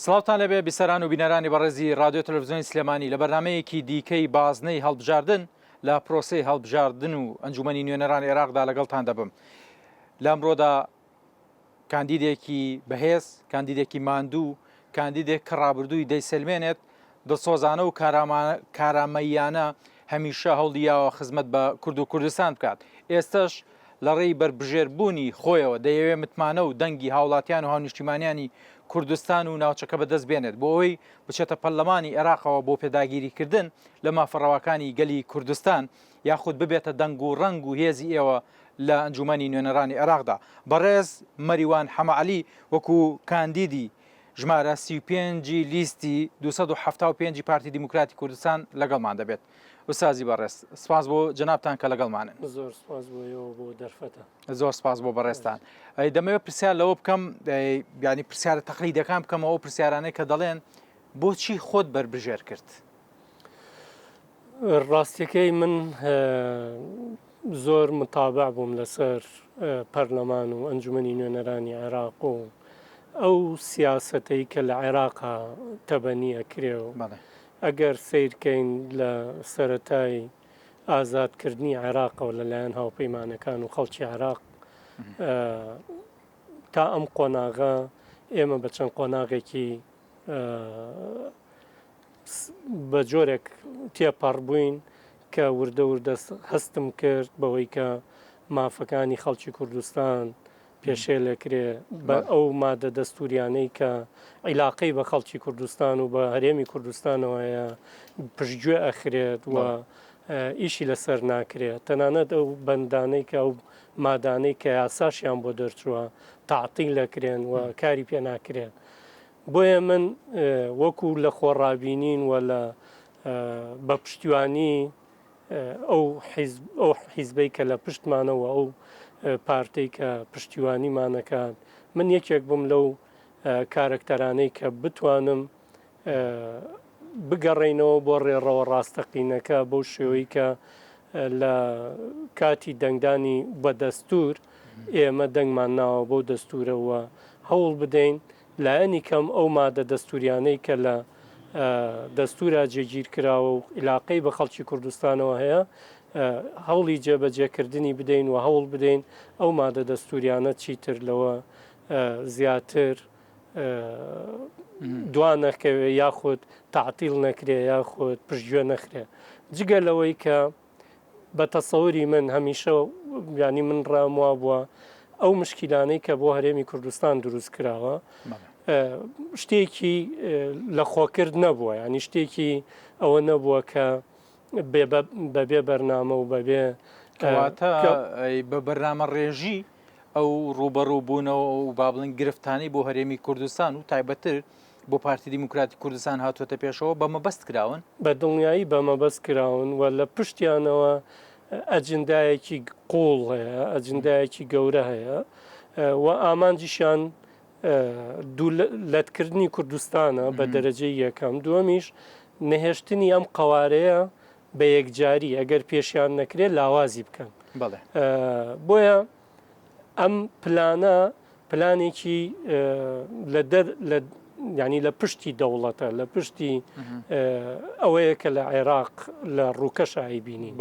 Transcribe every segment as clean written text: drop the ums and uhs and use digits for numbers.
سڵاوتان لەبێ بیسەران و بینەرانی بەڕێزی رادیۆ تەلەڤیزیۆنی سلێمانی لە بەرنمەیەکی دیکەی بازنەی هەڵبژاردن لە پرۆسەی هەڵبژاردن و ئەنجومەنی نوێنەرانی عێراقدا لەگەڵتان دەبم. لەمڕۆدا کاندیدێکی بەهێز، کاندیدێکی ماندوو، کاندیدێک کە ڕابردووی دەیسەلمێنێت دڵسۆزانە و کارامەیانە هەمیشە هەوڵیاوە خزمەت بە کورد و کوردستان بکات. ئێستش لە ڕێی بربژێربوونی خۆیەوە دەیەوێت متمانە و دەنگی هاوڵاتیان و هاونیشتیمانیانی کوردستان و ناوچەکە بەدەست بێنێت بۆ ئەوەی بچێتە پەرلەمانی عێراقەوە بۆ پێداگیریکردن لە مافەڕەوەکانی گەلی کوردستان یاخود ببێتە دەنگ و ڕەنگ و هێزی ئێوە لە ئەنجومەنی نوێنەرانی عێراقدا. بەڕێز مەریوان حەمەعەلی وەکو کاندیدی ژمارە 35 لیستی 275 پارتی دیموکراتی کوردستان لەگەڵمان دەبێت. ئوستازی بەڕێز، سپاس بۆ جەنابتان کە لەگەڵمانن. زۆر سپاس بۆ دەرفەتە. زۆر سپاس بۆ بەڕێستان. دەمەوێت پرسیار لەوە بکەم، ینی پرسیارە تەقلیدەکان بکەمەوە پرسیارانەی کە دەڵێن بۆچی خۆت بربژێر کرد؟ ڕاستیەکەی من زۆر متابع بووم لەسەر پەرلەمان و ئەنجومەنی نوێنەرانی عێراق و ئەو سیاسەتەی کە لە عێراقا تەبەنیە کرێ و ئەگەر سیرکەین لە سەرەتای ئازادکردنی عێراقەوە لەلایەن هاوپەیمانەکان و خەڵکی عێراق تا ئەم قۆناغا ئێمە بە چەند قۆناغێکی بە جۆرێک تێپەڕ بووین کە وردە وردە هەستم کرد بەوەی کە مافەکانی خەڵکی کوردستان پێشێ لەکرێ بە ئەو مادە دەستوریانەی کە عیلاقەی بە خەڵکی کوردستان و بە هەرێمی کوردستانەوەیە پشتگوێ ئەخرێت و ئیشی لەسەر ناکرێت. تەنانەت ئەو بەندانەی کە ئەو مادانەی کە یاساشیان بۆ دەرچووە تاعتیل لەکرێن و کاری پێ ناکرێن. بۆیە من وەکو لە خۆڕابینین و لە بە پشتیوانی ئەو حیزبەی کە لە پشتمانەوە ئەو پارتەی کە پشتیوانیمانەکان من یەکێک بووم لەو کارکتەرانەی کە بتوانم بگەڕێنەوە بۆ ڕێڕەوە ڕاستەقینەکە بەو شێوەی کە لە کاتی دەنگدانی بە دەستور ئێمە دەنگمان ناوە بۆ دەستورەوە هەوڵ بدەین لایەنی کەم ئەو مادە دەستوریانەی کە لە دەستورە جێگیر کراوە و عیلاقەی بە خەڵکی کوردستانەوە هەیە هەوڵی جێبەجێکردنی بدەین و هەوڵ بدەین ئەو مادە دەستوریانە چیتر لەوە زیاتر دوان نەکەوێ یاخود تعتیل نەکرێ یاخود پشتگوێ نەخرێ. جگە لەوەی کە بە تەسەوری من هەمیشە ینی من ڕاموا بووە ئەو مشکیلانەی کە بۆ هەرێمی کوردستان دروست کراوە شتێکی لە خۆکرد نەبووە، ینی شتێکی ئەوە نەبووە کە بەبێ بەرنامە و بەبێ کەواتە بە بەرنامە ڕێژی ئەو ڕوبەڕوو بوونەوە و با بڵین گرفتانەی بۆ هەرێمی کوردستان و تایبەتتر بۆ پارتی دیموکراتی کوردستان هاتوۆتە پێشەوە بەمەبەست کراون، بە دڵنیایی بەمەبەست کراون و لە پشتیانەوە ئەجندایەکی قوڵ هەیە، ئەجندایەکی گەورە هەیە و ئامانجیشان لەتکردنی کوردستانە بە دەرەجەی یەکەم. دووەمیش نەهێشتنی ئەم قەوارەیە بە یەکجاری ئەگەر پێشیان نەکرێت لاوازی بکەن. بۆیە ئەم پلانە پلانێکی ینی لە پشتی دەوڵەتە، لە پشتی ئەوەیە کە لە عێراق لە ڕووکەشایی بینی.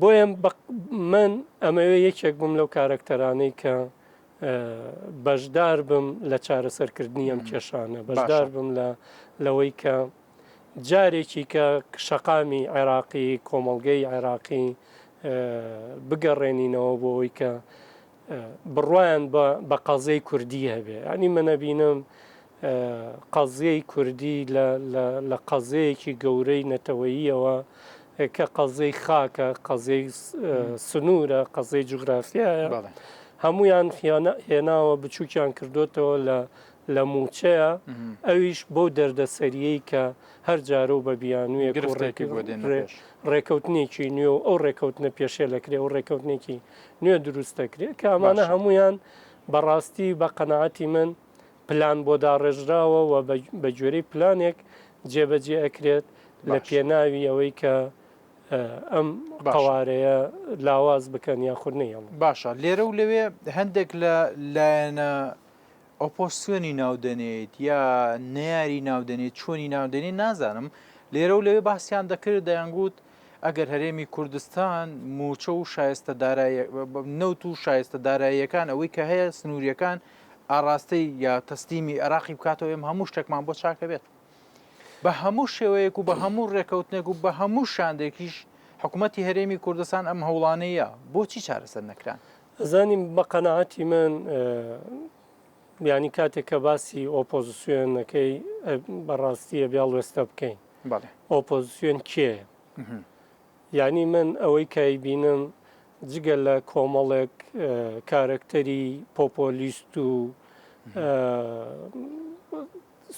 بۆیە من ئەمەوێ یەکێک بووم لەو کارکتەرانەی کە بەشدار بم لە چارەسەرکردنی ئەم کێشانە، بەشدار بم لەوەی کە جارێکی کە شەقامی عێراقی کۆمەڵگەی عێراقی بگەڕێنینەوە بۆ ئەوەی کە بڕوایان بە قەزەی کوردی هەبێ. ئەنی منەبینم قەزەی کوردی لە قەزەیەکی گەورەی نەتەوەییەوە کە قەزەی خاکە، قەزەی سنوورە، قەزەی جوغرافیایە، هەمویان هێناوە بچووکیان کردوتەوە لە موچەیە ئەویش بۆ دەردەسەریەی کە هەر جارە و بە بیانوێ ڕێکەوتنێکی نوێ و ئەو ڕێکەوتنە پێشێ لەکرێ و ڕێکەوتنێکی نوێ دروستەکرێت کە ئەمانە هەمویان بەڕاستی بە قەنەعەتی من پلان بۆ داڕێژراوە و بە گوێرەی پلانێک جێبەجێ ئەکرێت لە پێناوی ئەوەی کە ئەم قەوارەیە لاواز بکەن یاخود نەیەڵ. باشە، لێرە و لەوێ هەندێک لە لایەنە ئۆپۆسیۆنی ناودەنێت یا نەیاری ناودەنێت چۆنی ناودەنێت نازانم لێرە و لەوێ باسییان دەکرد دەیانگوت ئەگەر هەرێمی کوردستان موچە و شایستە نەوت و شایستە داراییەکان ئەوەی کە هەیە سنووریەکان ئاڕاستەی یا تەستیمی عراقی بکاتەوە ئێمە هەموو شتێکمان بۆ چاکە بێت بە هەموو شێوەیەک و بە هەموو ڕێکەوتنێک و بە هەموو شاندێکیش حکوومەتی هەرێمی کوردستان ئەم هەوڵانەیە بۆچی چارەسەر نەکران زانیم بە قەنەعەتی من ینی کاتێک کە باسی ئۆپۆزیسیۆنەکەی بەڕاستیە بیا وێستە بکەین ئۆپۆزیسیۆن کێ یعنی من ئەوەی کایبینم جگە لە کۆمەڵێک کارکتەری پۆپۆلیست و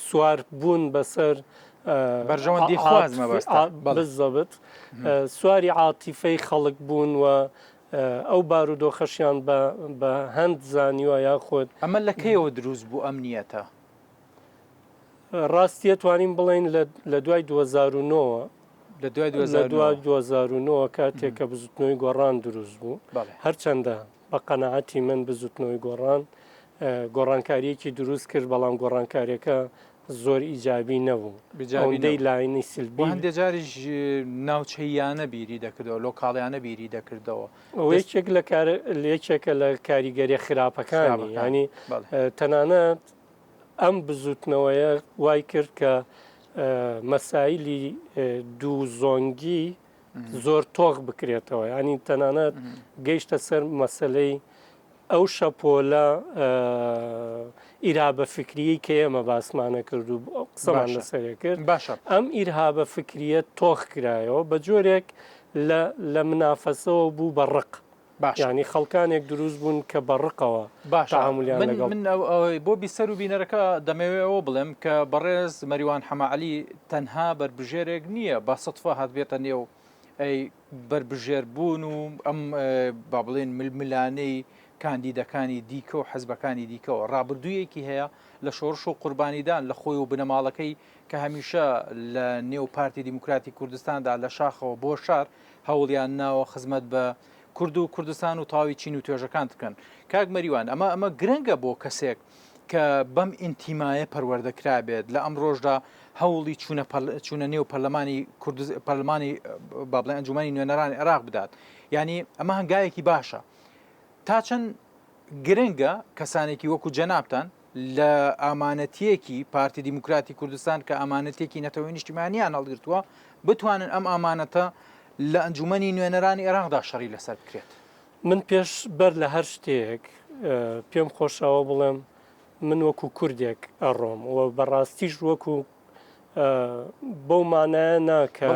سوار بوون بەسەر بەرژەوەندی خوازمە بزەبت سواری عاتیفەی خەڵک بوون و ئەو بارودۆخەشیان بە هەند زانیوە یاخۆت ئەمە لە کەیەوە دروست بوو ئەم نیەتە ڕاستیە توانین بڵین لە دوای 2009 لە دوای 2009 کاتێک کە بزوتنەوەی گۆڕان دروست بوو هەرچەندە بە قەنەعەتی من بزوتنەوەی گۆڕان گۆڕانکاریەکی دروست کرد بەڵام گۆڕانکاریەکە زۆر ئیجابی نەبوو ئەوەندەی لاینی سلبی هەندێک جاریش ناوچەیانە بیری دەکردەوە لۆکاڵیانە بیری دەکردەوە یەکێکە لە کاریگەری خراپەکانی ینی تەنانەت ئەم بزوتنەوەیە وای کرد کە مەسایلی دوو زۆنگی زۆر تۆغ بکرێتەوە ینی تەنانەت گەیشتە سەر مەسلەی ئەو شەپۆلە ئیرهابە فکریی کە ئێمە باسمانە کرد و قسەمان لەسەرێ کرد ئەم ئیرهابە فکریە تۆخ کرایەوە بە جۆرێک لە منافەسەوە بوو بە ڕق ینی خەڵکانێک دروست بوون کە بە ڕقەوە باشمولیان من بۆ بیسەر و بینەرەکە دەمەوێتەوە بڵێم کە بەڕێز مەریوان حەماعەلی تەنها بربژێرێک نییە با سەدفە هات بێتە نێو ئەی بربژێر بوون و ئەم با بڵێن ململانەی کاندیدەکانی دیکە و حەزبەکانی دیکەەوە ڕابردوویەکی هەیە لە شۆڕش و قوربانیدان لە خۆی و بنەماڵەکەی کە هەمیشە لە نێو پارتی دیموکراتی کوردستاندا لە شاخەوە بۆ شار هەوڵیان ناوە خزمەت بە کورد و کوردستان و تاوی چین و توێژەکان بکەن کاک مەریوان ئەمە گرنگە بۆ کەسێک کە بەم ئینتیمایە پەروەردەکرا بێت لە ئەم ڕۆژدا هەوڵی چوونە نێو پەرلەمانی با بڵێن ئەنجومەنی نوێنەرانی عێراق بدات ینی ئەمە هەنگایەکی باشە تا چەند گرنگە کەسانێکی وەکو جەنابتان لە ئامانەتیەکی پارتی دیموکراتی کوردستان کە ئامانەتێکی نەتەوەی نیشتیمانیان هەڵگرتووە بتوانن ئەم ئامانەتە لە ئەنجومەنی نوێنەرانی عێراقدا شەڕی لەسەر بکرێت من پێش بەر لە هەر شتێک پێم خۆشەوە بڵێم من وەکو کوردێک ئەڕۆم و بەڕاستیش وەکو بەو مانایە ناکە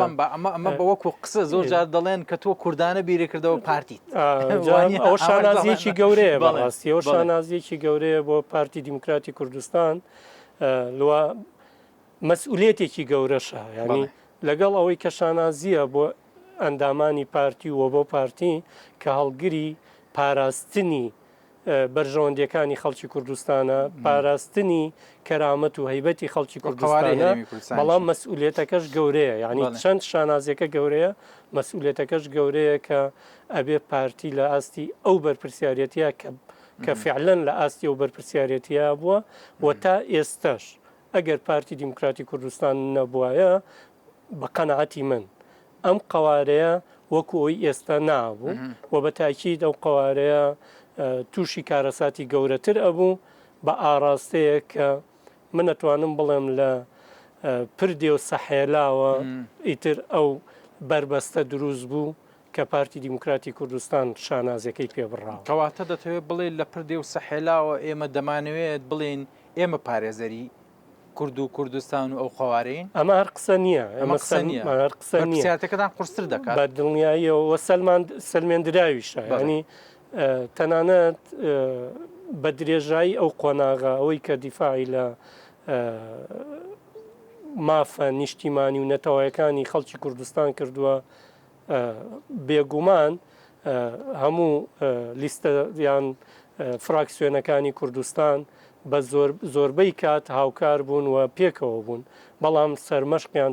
ئەمە بە وەکو قسە زۆر جار دەڵێن کە تۆ کوردانە بیرە کردەوە پارتیت ئەو شانازیەکی گەورەیە بەڕاستی ئەو شانازیەکی گەورەیە بۆ پارتی دیموکراتی کوردستان لەوە مەسئولێتێکی گەورەشە ینی لەگەڵ ئەوەی کە شانازیە بۆ ئەندامانی پارتی و بۆ پارتی کە هەڵگری پاراستنی بەرژەوەندەکانی خەڵکی کوردستانە پاراستنی کەرامەت و هەیبەتی خەڵکی کوردستانە بەڵام مەسئولێتەکەش گەورەیە ینی چەند شانازیەکە گەورەیە مەسئولێتەکەش گەورەیە کە ئەبێ پارتی لە ئاستی ئەو بەرپرسیارەتیە کە فعلەن لە ئاستی ئەو بەرپرسیارەتیە بووە و تا ئێستاش ئەگەر پارتی دیموکراتی کوردستان نەبووایە بە قەنەعەتی من ئەم قوارەیە وەکو ئەوی ئێستا نابوو و بە تاکید ئەو قوارەیە تووشی کارەساتی گەورەتر ئەبوو بە ئاراستەیە کە من نەتوانم بڵێم لە پردێ و سەحێلاوە ئیتر ئەو بربەستە دروست بوو کە پارتی دیموکراتی کوردستان شانازەکەی پێبڕاوە کەواتە دەتەوێت بڵێن لە پردێ و سەحێلاوە ئێمە دەمانەوێت بڵێن ئێمە پارێزەری کورد و کوردستان و ئەو خوارین ئەمە هەر قسە نییە ئەمە قسە نیەتەکەدان قورستر دەکات بە دڵنیاییەوە سەلمێنراویشە ینی تەنانەت بە درێژایی ئەو قۆناغا ئەوەی کە دیفاعی لە مافە نیشتیمانی و نەتەوەیەکانی خەڵکی کوردستان کردووە بێگومان هەموو لیستە یان فراکسیۆنەکانی کوردستان بە زۆربەی کات هاوکار بوون و پێکەوە بوون بەڵام سەرمەشقیان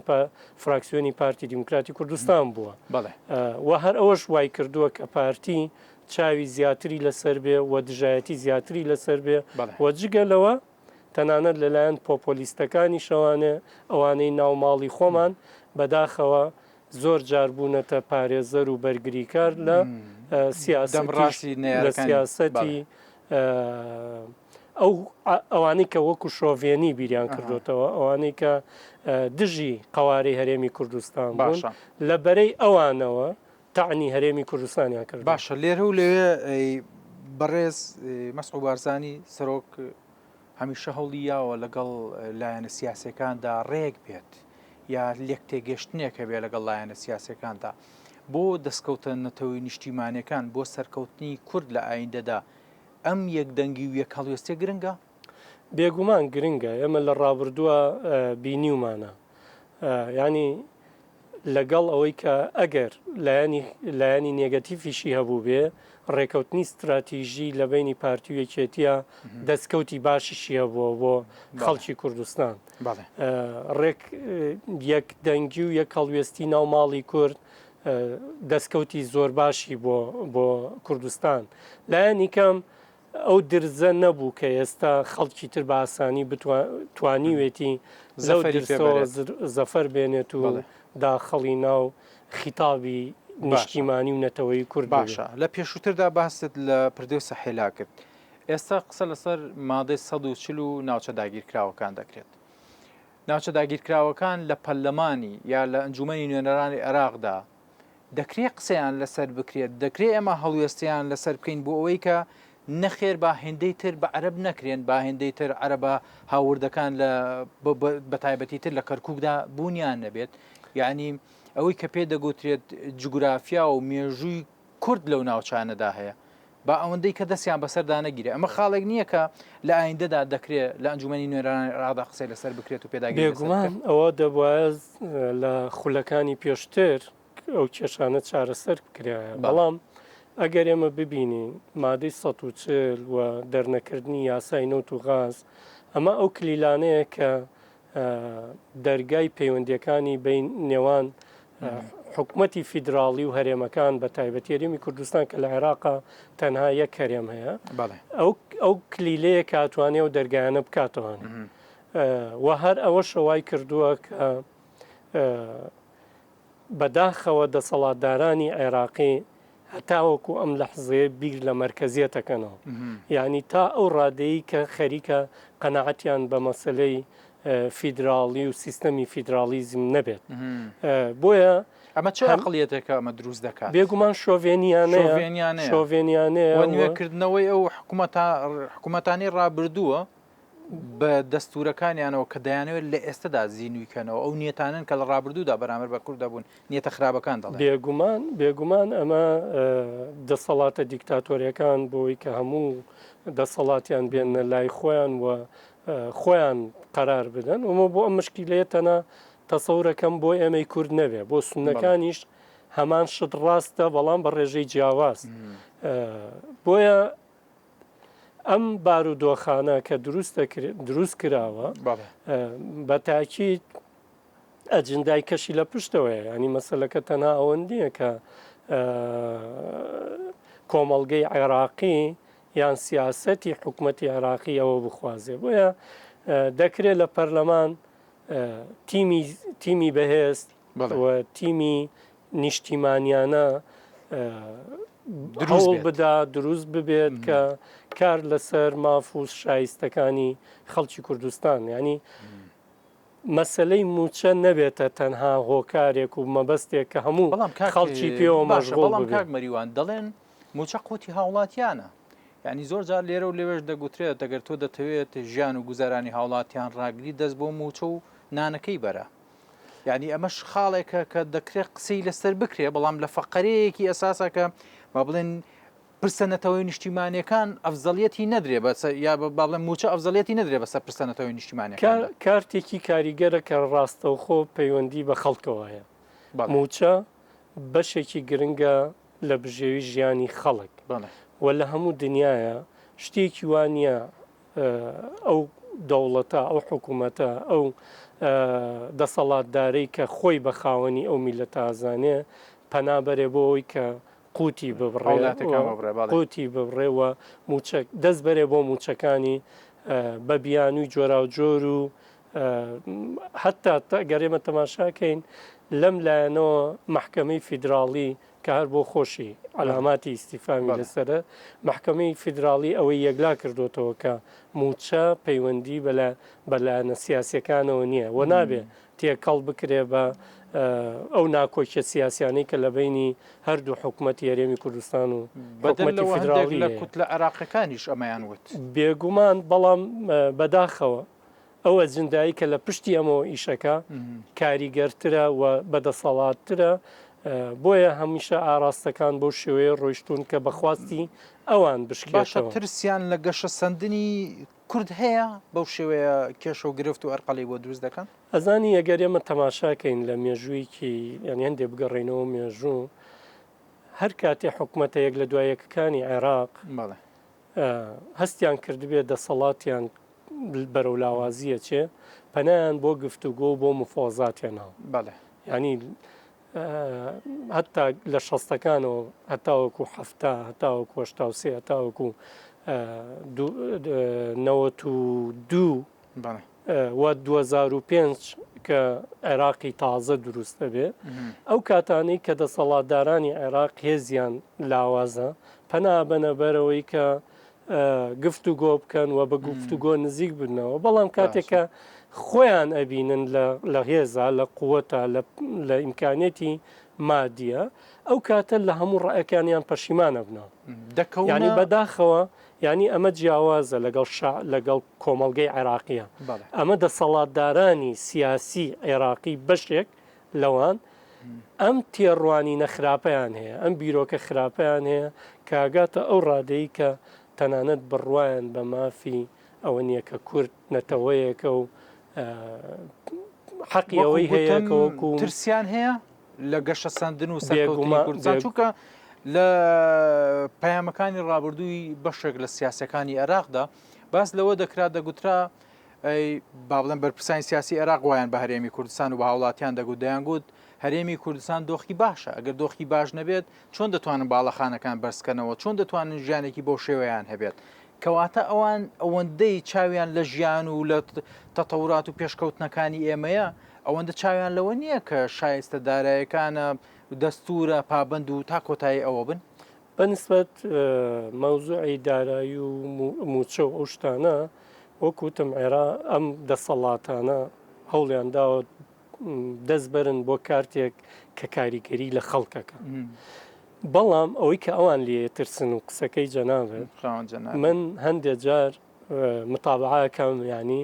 فراکسیۆنی پارتی دیموکراتی کوردستان بووە و هەر ئەوەش وای کردووە کە پارتی چاوی زیاتری لەسەر بێ و دژایەتی زیاتری لەسەر بێ بەڵێ. و جگەلەوە تەنانەت لەلایەن پۆپۆلیستەکانی شەوانە ئەوانەی ناوماڵی خۆمان بەداخەوە زۆر جاربوونەتە پارێزەر و بەرگریکار لە دەمڕاستی لە نێرەکانی. سیاسەتی ئەوانەی کە وەکو شۆڤێنی بیریان کردوتەوە ئەوانەی کە دژی قەوارەی هەرێمی کوردستان بوون باشە. لە بەرەی ئەوانەوە تاعنی هەرێمی کوردستانیان کرد. باشە لێرە و لەوێ بەڕێز مەسعود بارزانی سەرۆک هەمیشە هەوڵی یاوە لەگەڵ لایەنە سیاسەکاندا ڕێک بێت یا لێک تێگەشتنێکە بێ لەگەڵ لایەنە سیاسەکاندا بۆ دەستکەوتنەتەوەی نیشتیمانەکان بۆ سەرکەوتنی کورد لە ئایندەدا ئەم یەکدەنگی و یەکهەڵوێستێ گرنگە؟ بێگومان گرنگە ئێمە لە ڕابردووە بینیومانە ینی لەگەڵ ئەوەی کە ئەگەر لایەنی نێگەتیفیشی هەبوو بێ ڕێکەوتنی استراتیژی لە بینی پارتی و یەکێتیە دەستکەوتی باشیشی هەبووە بۆ خەڵکی کوردستان ڕێک یەکدەنگی و یەک هەڵوێستی ناوماڵی کورد دەستکەوتی زۆر باشی بۆ کوردستان لایەنی کەم ئەو درزە نەبوو کە ئێستا خەڵکی تر بە ئاسانی توانیوێتی زەفەر بێنێت و داخەڵی ناو خیتابی نیشتیمانی و نەتەوەی کورد. باشە لە پێشووتردا باست لە پردێ و سەحێلا کرد ئێستا قسە لەسەر مادەی 140 و ناوچە داگیرکراوەکان دەکرێت. ناوچە داگیرکراوەکان لە پەرلەمانی یا لە ئەنجومەنی نوێنەرانی عێراقدا دەکرێت قسەیان لەسەر بکرێت دەکرێت ئێمە هەڵوێستیان لەسەر بکەین بۆ ئەوەی کە نەخێر با هێندەی تر بە عەرەب نەکرێن با هێندەی تر عەرەبە هاوردەکان بە تایبەتی تر لە کەرکووکدا بوونیان نەبێت یعنی ئەوەی کە پێ دەگوترێت جوگرافیا و مێژووی کورد لەو ناوچانەدا هەیە با ئەوەندەی کە دەستیان بەسەردا نەگیرێ ئەمە خاڵێک نییە کە لە ئایندەدا دەکرێت لە ئەنجومەنی نوێنەرانی عێراقدا قسەی لەسەر بکرێت و پێداگیر بێگومان ئەوە دەبواە لە خولەکانی پێشتر ئەو کێشانە چارەسەر بکرایە بەڵام ئەگەر ئێمە ببینین مادەی 140 و دەرنەکردنی یاسای نەوت و غاز ئەمە ئەو کلیلانەیە کە دەرگای پەیوەندیەکانی بین نێوان حکوومەتی فیدراڵی و هەرێمەکان بە تایبەتی هەرێمی کوردستان کە لە عێراقا تەنها یەک هەرێم هەیە ئەو کلیلەیە کاتوانێ و دەرگایانە بکاتەوان و هەر ئەوە شەوای کردووە کە بەداخەوە دەسەڵاتدارانی عێراقی هەتاوەکو ئەم لەحزەیە بیر لە مەرکەزیەتەکەنەوە یعنی تا ئەو ڕادەیە کە خەریکە قەنەعەتیان بە مەسلەی فیدراڵی و سیستەمی فیدرالیزم نەبێت بۆیە ئەمە چه عقلیەتێکە ئەمە دروست دەکات بێگومان شۆڤێنیانەیە نوێکردنەوەی ئەو حکوومەتانی ڕابردووە بە دەستورەکانیانەوە کە دەیانەوێت لە ئێستادا زیینویکەنەوە ئەو نیەتانن کە لە ڕابردوودا بەرامبەر بە کوورد دەبوون نیەتە خراپەکان دەڵێن بێگومان ئەمە دەسەڵاتە دیکتاتۆریەکان بۆی کە هەموو دەسەڵاتیان بێنە لای خۆیان و خۆیان قەرار بدەن ومە بۆ ئەم مشکیلەتەنە تەسەورەکەم بۆ ئێمەی کورد نەبێ بۆ سونەکانیش هەمان شت ڕاستە بەڵام بە ڕێژەی جیاواز بۆیە ئەم بارودۆخانە کە دروست کراوە بە تاکید ئەجندای کەشی لە پشتەوەی ینی مەسەلەکە تەنها ئەوەندیە کە کۆمەڵگەی عێراقی یان سیاسەتی حکوومەتی عێراقی ئەوە بخوازێ بۆیە دەکرێت لە پەرلەمان تیمی بەهێست و تیمی نیشتیمانیانە هەوڵ بدا دروست ببێت کە کار لەسەر مافوس شایستەکانی خەڵکی کوردستان ینی مەسلەی موچە نەبێتە تەنها هۆکارێک و مەبەستێک کە هەموو خەڵکی پێوە مەشغوڵ کاک مەریوان دەڵێن موچە قوتی هاوڵاتیانە یعنی زۆر جار لێرە و لێوێش دەگوترێت دەگەر تۆ دەتەوێت ژیان و گوزارانی هاوڵاتیان ڕاگری دەست بۆ موچە و نانەکەی بەرە یعنی ئەمەش خاڵێکە کە دەکرێت قسەی لەسەر بکرێ بەڵام لە فەقەرەیەکی ئەساسەکە با بڵێن پرسەنەتەوەی نیشتیمانیەکان ئەفزەڵیەتی نەدرێ یا با بڵێن موچە ئەفزەڵیەتی نەدرێ بەسەر پرسەنەتەوەی نیشتیمانیەکان کارتێکی کاریگەرە کە ڕاستەوخۆ پەیوەندی بە خەڵکەوە هەیە موچە بەشێکی گرنگە لە بژێوی ژیانی خەڵک و لە هەموو دنیاە شتێکی وانە ئەو دەوڵەتە ئەو حکوومەتە ئەو دەسەڵاتدارەی کە خۆی بە خاوەنی ئەو میلەتە ئازانێ پەنابەرێ بۆ ئەوی کە قوتی هەوڵاتەکان ببڕێ، بەڵێ. قوتی ببڕێەوە دەست بەرێ بۆ موچەکانی بە بیانووی جۆرا و جۆر و حتا گەرێمە تەماشاکەین لەم لایەنەوە محکەمەی فیدراڵی کە هەر بۆ خۆشی علاماتی ئیسیفامی لەسرە محکەمەی فیدراڵی ئەوەی یەکلا کردوتەوە کە موچە پەیوەندی بەلایەنە سیاسیەکانەوە نییە و نابێ تێکەڵ بکرێ بە ئەو ناکۆچە سیاسیانەی کە لە بینی هەردوو حکوومەتی هەرێمی کوردستان و حکوومەتی فیدراڵی لە کووت لە عراقەکانیش ئەمەیان وت بێگومان بەڵام بەداخەوە ئەوە جندایی کە لە پشتی ئەمەوە ئیشەکە کاریگەرترە و بەدەسەڵاتترە بۆیە هەمیشە ئاراستەکان بۆ شێوەیە ڕۆیشتون کە بەخواستی ئەوان باشە بشکێشەوە ترسیان لە گەشە سندنی کورد هەیە بەو شێوەیە کێشە و گرفت و ئەرقەڵی بۆ دروست دەکەن ئەزانی ئەگەر ئێمە تەماشاکەین لە مێژوویکی یان هەندێک بگەڕێنەوە مێژوو هەر کاتێ حکوومەتە یەک لە دوایەکەکانی عێراق بەڵێ هەستیان کردبێت دەسەڵاتیان بەرەو لاوازیە چێ پەنیان بۆ گفتوگۆ بۆ مفۆزاتیانەوە بەڵێ ینی هەتا لە شەستەکانەوە هەتاوەکو هەفتا هەتاوەکو هەشتا هەتاوەکو 92 بەڵێ وە 2005 کە عێراقی تازە دروستە بێ ئەو کاتانەی کە دەسەڵاتدارانی عێراق هێزیان لاوازە پەنا بەنە بەرەوەی کە گفتوگۆ بکەن و بە گفتوگۆ نزیک بنەوە بەڵام کاتێکە خۆیان ئەبینن لە هێزا لە قووەتە لە ئیمکانێتی مادیە ئەو کاتە لە هەموو ڕائەکانیان پەشیمانە بنەوە ینی بەداخەوە ینی ئەمە جیاوازە لەگەڵ کۆمەڵگەی عێراقیە ئەمە دەسەڵاتدارانی سیاسی عێراقی بەشێک لەوان ئەم تێڕوانی نەخراپەیان هەیە ئەم بیرۆکە خراپەیان هەیە کاگاتە ئەو ڕادەی کە تەنانەت بڕواان بە مافی ئەوە نییە کە کورد نەتەوەیەکە و حەقی ئەوەی هەیەکەوەکو ترسیان هەیە لە گەشە سندن و سەرکەوتنی کوردستان چونکە لە پەیامەکانی ڕابردووی بەشێک لە سیاسەکانی عێراقدا باس لەوە دەکرا دەگوترا با بڵێن بەرپرسانی سیاسی عێراق وایان بە هەرێمی کوردستان و بە هاوڵاتیان دەگوت دەیانگوت هەرێمی کوردستان دۆخی باشە ئەگەر دۆخی باش نەبێت چۆن دەتوانن باڵەخانەکان بەرزکەنەوە چۆن دەتوانن ژیانێکی بۆ شێوەیان هەبێت کەواتە ئەوان ئەوەندەی چاویان لە ژیان و لە تەتەورات و پێشکەوتنەکانی ئێمەیە ئەوەندە چاویان لەوە نییە کە شایستە دارایەکانە دەستورە پابند و تا کۆتایی ئەوە بن بەنسبەت مەوزوعی دارایی و موچە و ئەو شتانە وەکوتم عێرا ئەم دەسەڵاتانە هەوڵیان داوە دەست بەرن بۆ کارتێک کە کاریگەری لە خەڵکەکە بەڵام ئەوەی کە ئەوان لێ ترسن و قسەکەی جەنابێت من هەندێک جار متابعەکەم ینی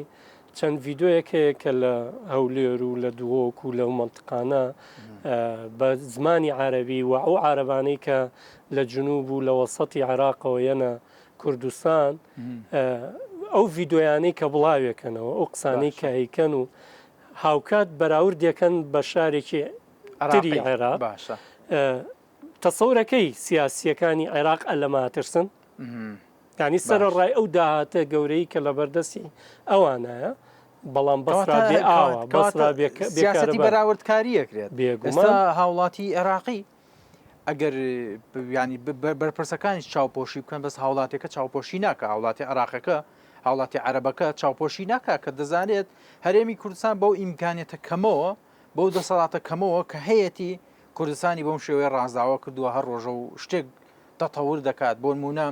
چەند ڤیددیۆیەک هەیە کە لە هەولێر و لە دووەک و لەو مەنطقانە بە زمانی عەرەبی و ئەو عارەبانەی کە لە جنوب و لە وەسەتی عێراقەوە یەنە کوردستان ئەو ڤیددیۆیانەی کە بڵاوێکەنەوە ئەو قسانەی کە هیکەن و هاوکات بەراوردێکەکەن بە شارێکی تری عێراق تەسەورەکەی سیاسیەکانی عێراق ئەلەماترسن ینی سەر ڕای ئەو داهاتە گەورەی کە لە بەردەستی ئەوانایە بەڵام بەسرا بێ ئاوە بەسرا سیاسەتی بەراوردکاریەکرێت ئێستا هاوڵاتی عێراقی ئەگەر ینی بەرپرسەکانی چاوپۆشی بکەن بەس هاوڵاتێکە چاوپۆشی ناکە هاوڵاتی عێراقەکە هاوڵاتی عەرەبەکە چاوپۆشی ناکە کە دەزانێت هەرێمی کوردستان بەو ئیمکانێتە کەمەوە بەو دەسەڵاتە کەمەوە کە هەیەی کوردستانی بەم شێوەیە ڕازداوە کردووە هەر ڕۆژە و شتێک تەتەور دەکات بۆ نمونە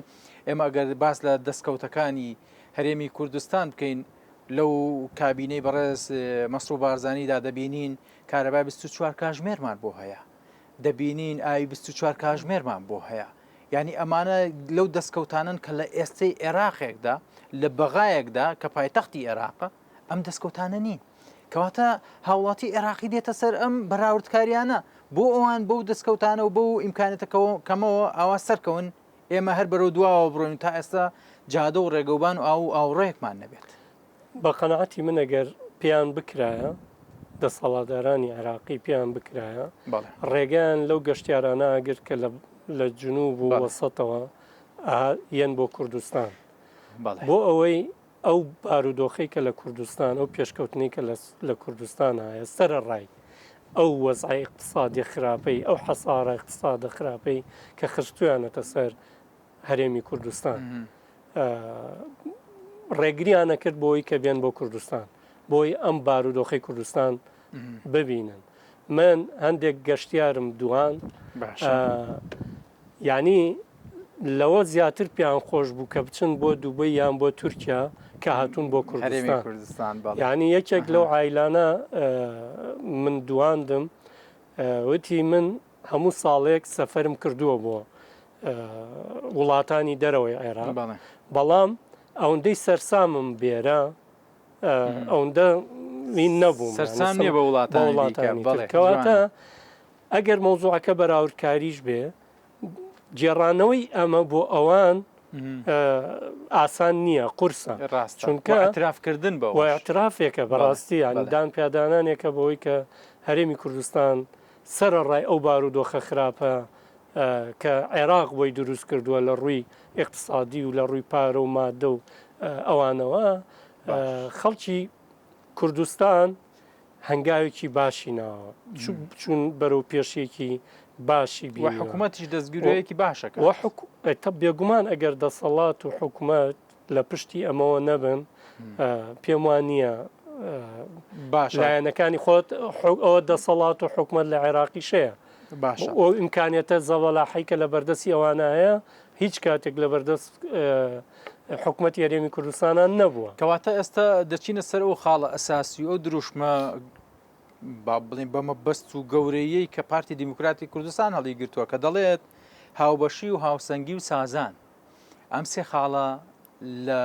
ئێمە ئەگەر باس لە دەستکەوتەکانی هەرێمی کوردستان بکەین لەو کابینەی بەڕێز مەسرۆ بارزانیدا دەبینین کارەبای 24 کاتژمێرمان بۆ هەیە دەبینین ئاوی 24 کاتژمێرمان بۆ هەیە ینی ئەمانە لەو دەستکەوتانن کە لە ئێستەی عێراقێکدا لە بەغایەکدا کە پایتەختی عێراقە ئەم دەستکەوتانە نین کەواتە هاوڵاتی عێراقی دێتە سەر ئەم بەراوردکاریانە بۆ ئەوان بەو دەستکەوتانە و بەو ئیمکانێتەکەەوە کەمەوە ئاوا سەرکەون ئێمە هەر بەرەو دواوە بڕۆین تا ئێستا جادە و ڕێگەوبان و ئاوڕێکمان نەبێت بە قەنەعەتی من ئەگەر پێیان بکرایە دەسەڵاتدارانی عێراقی پێیان بکرایە ڕێگەیان لەو گەشتیارانە ئەگرت کە لە جنوب و وەسەتەوە یەن بۆ کوردستان بۆ ئەوەی ئەو بارودۆخەی کە لە کوردستان ئەو پێشکەوتنی کە لە کوردستان هەیە سەرە ڕای ئەو وەزعی اقتصادی خراپەی ئەو حەسارە اقتصادە خراپەی کە خستویانەتە سەر هەرێمی کوردستان ڕێگریانە کرد بۆی کە بێن بۆ کوردستان بۆی ئەم بارودۆخی کوردستان ببینن. من هەندێک گەشتیارم دوان یعنی لەوە زیاتر پیان خۆش بوو کە بچن بۆ دووبەی یان بۆ تورکیا کە هاتوون بۆ کوردستان. یعنی یەکێک لەو عایلانە من دواندم وتی من هەموو ساڵێک سەفەرم کردووە بۆ وڵاتانی دەرەوەی عێراق بەڵام ئەوەندەی سەرسامم بێرە ئەوەندە نەبووم سەرسام نیە بە وڵاتانیکەواتە ئەگەر مەوزوعەکە بەراوردکاریش بێ جێڕانەوەی ئەمە بۆ ئەوان ئاسان نییە قورسە چونکە ئەترافکردن بە اعترافێکە بەڕاستی یانیدان پیادانانێکە بەوەی کە هەرێمی کوردستان سەرڕای ئەو بارودۆخە خراپە کە عێراق بۆی دروست کردووە لە ڕووی اقتصادی و لە ڕووی پارە و مادە و ئەوانەوە خەڵکی کوردستان هەنگاوێکی باشی ناوە چون بەرەو پێشێکی باشی بی حکوومەتیش دەستگیرەیەکی باشەکە تا بێگومان ئەگەر دەسەڵات و حکوومەت لە پشتی ئەمەوە نەبن پێم وانە باش لایەنەکانی خۆت ئەوە دەسەڵات و حکوومەت لە عێراقی شەیە باش ئەو ئیمکانێتە زەوەلاحیکە لە بەردەستی ئەوانە هەیە هیچ کاتێک لە بەردەست حکوومەتی هەرێمی کوردستانان نەبووە. کەواتە ئێستا دەچینە سەر ئەو خاڵە ئەساسی ئەو دروشمە با بڵین بەمە بەست و گەورەیەی کە پارتی دیموکراتی کوردستان هەڵی گرتووە کە دەڵێت هاوبەشی و هاوسەنگی و سازان ئەم سێ خاڵە لە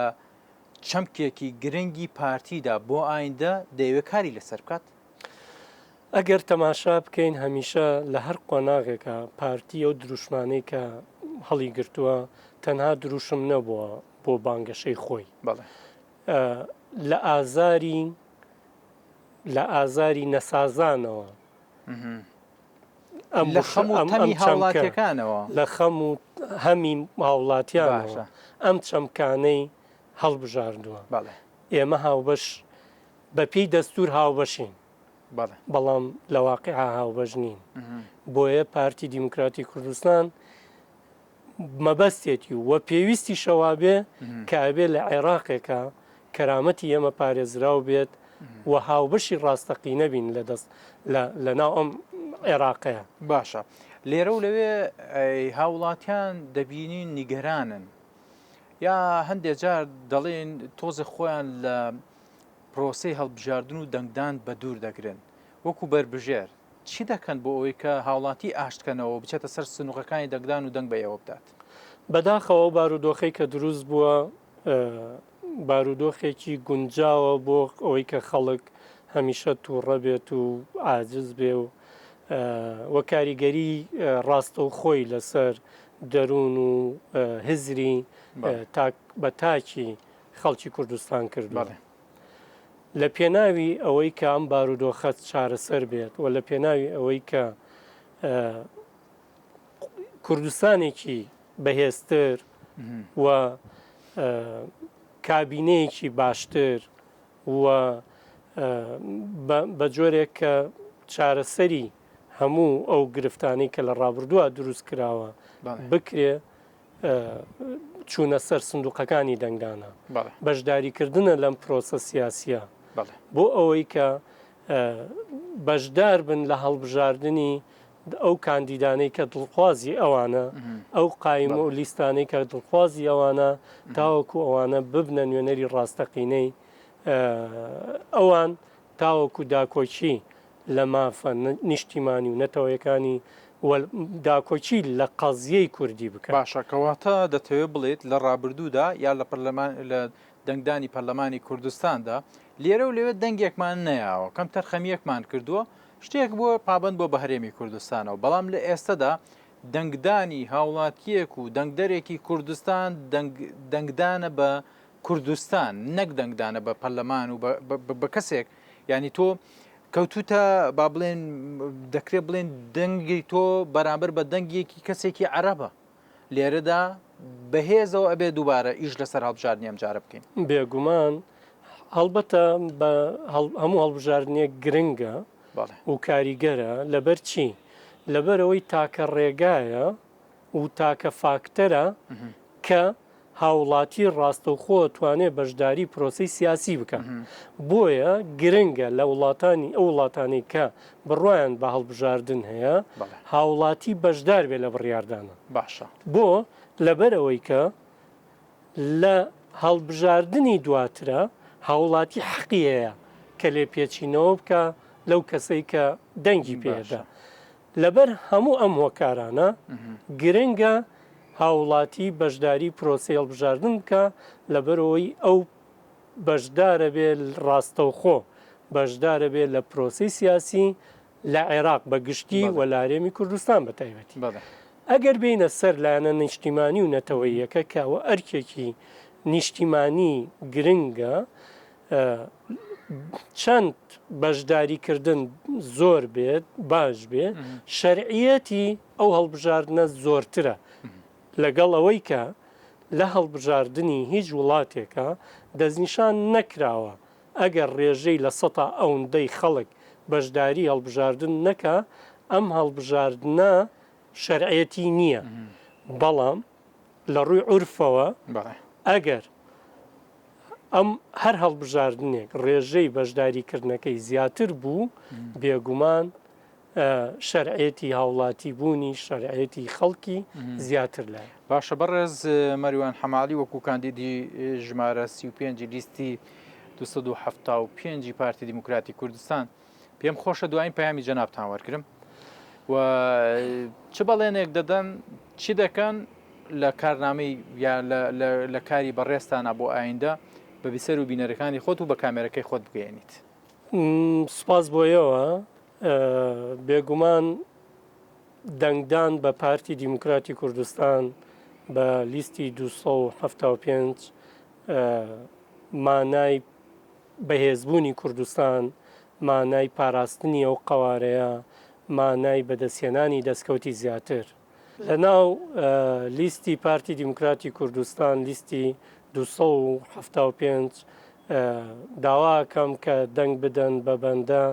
چەمکێکی گرنگی پارتیدا بۆ ئایندە دەیەوێت کاری لەسەر بکات. ئەگەر تەماشا بکەین هەمیشە لە هەر قۆناغێکە پارتی ئەو دروشمانەی کە هەڵی گرتووە تەنها دروشم نەبووە بۆ بانگەشەی خۆی لە ئازاری نەسازانەوە لە خەم و تەمی هاوڵاتیەکانەوە لە خەم و هەمی هاوڵاتیانەوە ئەم چەمکانەی هەڵبژاردووە. ئێمە هاوبەش بەپێی دەستور هاوبەشین بەڵام لە واقعا هاوبەش نین. بۆیە پارتی دیموکراتی کوردستان مەبەستێتی وە پێویستی شەوابێ کە ئەبێ لە عێراقێکە کەرامەتی ئێمە پارێزراو بێت و هاوبەشی ڕاستەقی نەبین لە دەست لە ناو ئەم عێراقەیە. باشە لێرە و لەوێ هاوڵاتیان دەبینین نیگەرانن یا هەندێک جار دەڵێن تۆزە خۆیان لە پرۆسەی هەڵبژاردن و دەنگدان بە دوور دەگرن وەکو بربژێر چی دەکەن بۆ ئەوەی کە هاوڵاتی ئاشتکەنەوە بچێتە سەر سنووقەکانی دەنگدان و دەنگ بەیەوە بدات. بەداخەوە بارودۆخەی کە دروست بووە بارودۆخێکی گونجاوە بۆ ئەوەی کە خەڵک هەمیشە تووڕە بێت و عاجز بێ و وە کاریگەری ڕاستە و خۆی لەسەر دەروون و هزری بە تاکی خەڵکی کوردستان کردووە. لە پێناوی ئەوەی کە ئەم بارودۆخەت چارەسەر بێت و لە پێناوی ئەوەی کە کوردستانێکی بەهێزتر و کابینەیەکی باشتر و بە جۆرێک کە چارەسەری هەموو ئەو گرفتانەی کە لە ڕابردووە دروست کراوە بکرێ چوونە سەر سندوقەکانی دەنگدانە بەشداریکردنە لەم پرۆسە سیاسیە بۆ ئەوەی کە بەشدار بن لە هەڵبژاردننی ئەو کاندیدانەی کە دڵخوازی ئەوانە ئەو قایمە و لیستانەی کە دڵخوازی ئەوانە تاوەکو ئەوانە ببنە نوێنەری ڕاستەقینەی ئەوان تاوەکو داکۆچی لە مافە نیشتیمانی و نەتەوەیەکانی داکۆچی لە قەزیەی کوردی بکە. باشە کەواتە دەتەوێت بڵێت لە ڕابردوودا یا لە دەنگدانی پەرلەمانی کوردستاندا لێرە و لەوێ دەنگێکمان نەیاوە کەم تەرخەمیەکمان کردووە شتێک بۆ پابند بۆ بە هەرێمی کوردستانەوە بەڵام لە ئێستادا دەنگدانی هاوڵاتیەک و دەنگدەرێکی کوردستان دەنگدانە بە کوردستان نەک دەنگدانە بە پەرلەمان و بە کەسێک ینی تۆ کەوتوتە با بڵێن دەکرێت بڵێن دەنگی تۆ بەرامبەر بە دەنگێکی کەسێکی عەرەبە لێرەدا بەهێزەوە ئەبێ دووبارە ئیش لەسەر هەڵبژاردننی ئەم جارە بکەین. بێگومان هەڵبەتە هەموو هەڵبژاردننیە گرنگە و کاریگەرە لەبەر چی لەبەرەوەی تاکە ڕێگایە و تاکە فاکتەرە کە هاوڵاتی ڕاستەوخۆ توانێت بەشداری پرۆسی سیاسی بکە بۆیە گرنگە لە وڵاتانی ئەو وڵاتانی کە بڕواان بە هەڵبژاردن هەیە هاوڵاتی بەشدار بێ لە بڕاردانە باشە بۆ لەبەرەوەی کە لە هەڵبژاردننی دواترە هاوڵاتی حەقیەیە کە لێ پێچینەوە بکە لەو کەسەی کە دەنگی پێدا لەبەر هەموو ئەم هۆکارانە گرنگە هاوڵاتی بەشداری پرۆسی هەڵبژاردن بکە لەبەرەوەی ئەو بەشدارە بێ ڕاستەوخۆ بەشدارە بێ لە پرۆسی سیاسی لە عێراق بە گشتی و لارێمی کوردستان بە تایبەتی ئەگەر بینە سەر لایەنە نیشتیمانی و نەتەوەیەکە کەوە ئەرکێکی نیشتیمانی گرنگە چەند بەشداریکردن زۆر بێت باش بێ شەرعیەتی ئەو هەڵبژاردنە زۆرترە لەگەڵ ئەوەی کە لە هەڵبژاردننی هیچ وڵاتێکە دەستنیشان نەکراوە ئەگەر ڕێژەی لە سەتا ئەوەندەی خەڵک بەشداری هەڵبژاردن نەکە ئەم هەڵبژاردنە شەرعەتی نییە بەڵام لە ڕووی عورفەوە ئەگەر ئەم هەر هەڵبژاردنێک ڕێژەی بەشداریکردنەکەی زیاتر بوو بێگومان شەرعەتی هاوڵاتی بوونی شەرعەتی خەڵکی زیاتر لای باشە بەڕێز مەریوان حەماڵی وەکو کاندیدی ژمارە 35 لیستی 275 پارتی دیموکراتی کوردستان پێم خۆشە دوایین پەیامی جەنابتان وەرگرم و چ بەڵێنێک دەدەن چی دەکەن لە کارنامەی یا لە کاری بەڕێستانە بۆ ئایندە بە بیسەر و بینەرەکانی خۆت و بە کامێرەکەی خۆت بگەێنیت سپاس بۆیەوە بێگومان دەنگدان بە پارتی دیموکراتی کوردستان بە لیستی 275 مانای بەهێزبوونی کوردستان مانای پاراستنی ئەو قەوارەیە مانای بەدەستێنانی دەستکەوتی زیاتر لە ناو لیستی پارتی دیموکراتی کوردستان لیستی 275 داواکەم کە دەنگ بدەن بە بەندە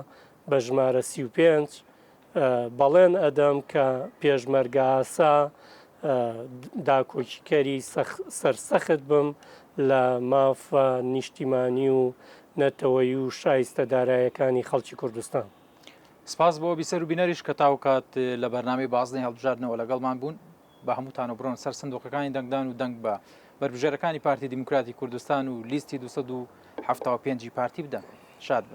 بە ژمارە 35 بەڵێن ئەدەم کە پێشمەرگە ئاسا داکۆچیکەری سەرسەخت بم لە مافە نیشتیمانی و نەتەوەی و شایستە دارایەکانی خەڵکی کوردستان سپاس بۆ بیسەر و بینەریش کە تاوکات لە بەرنامەی بازنەی هەڵبژاردنەوە لەگەڵمان بوون بە هەمووتان و بڕۆن سەر سندوقەکانی دەنگدان و دەنگ بە بەربژێرەکانی پارتی دیموکراتی کوردستان و لیستی 275 پارتی بدەن شاد